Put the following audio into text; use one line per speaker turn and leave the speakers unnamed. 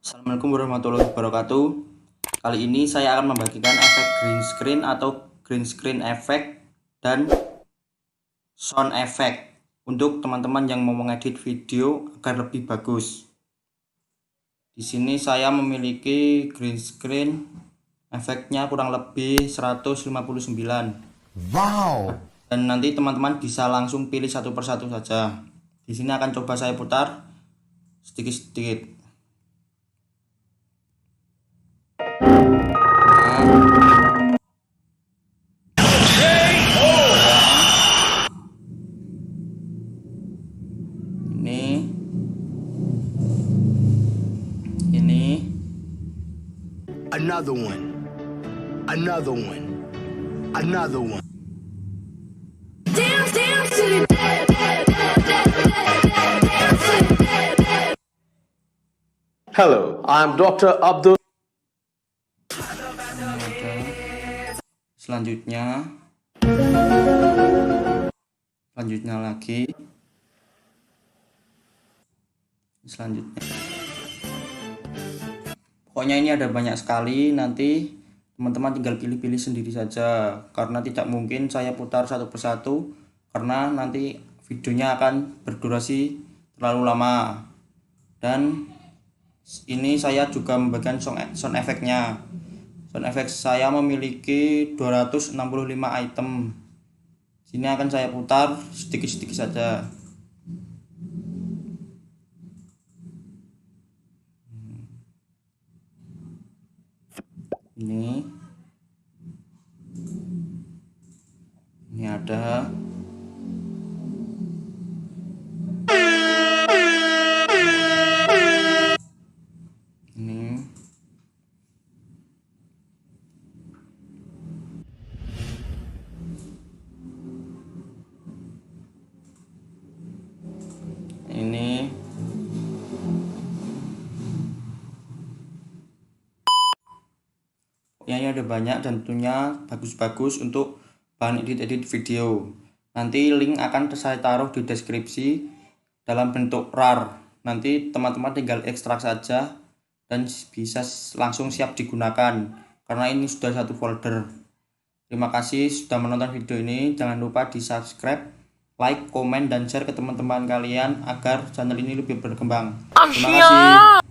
Assalamualaikum warahmatullahi wabarakatuh. Kali ini saya akan membagikan efek green screen atau green screen effect dan sound effect untuk teman-teman yang mau mengedit video agar lebih bagus. Di sini saya memiliki green screen efeknya kurang lebih 159.
Wow.
Dan nanti teman-teman bisa langsung pilih satu persatu saja. Di sini akan coba saya putar sedikit-sedikit. Ini
Another one. Another one. Another one.
Hello, I'm Dr. Abdul.
selanjutnya lagi selanjutnya pokoknya ini ada banyak sekali. Nanti teman-teman tinggal pilih-pilih sendiri saja karena tidak mungkin saya putar satu persatu karena nanti videonya akan berdurasi terlalu lama. Dan ini saya juga membagikan sound effect-nya. Sound effect saya memiliki 265 item. Sini akan saya putar sedikit-sedikit saja. Ini ada. Ini pokoknya ada banyak dan tentunya bagus-bagus untuk bahan edit video. Nanti link akan saya taruh di deskripsi dalam bentuk RAR. Nanti teman-teman tinggal ekstrak saja dan bisa langsung siap digunakan karena ini sudah satu folder. Terima kasih sudah menonton video ini. Jangan lupa di subscribe, like, komen, dan share ke teman-teman kalian agar channel ini lebih berkembang. Terima kasih.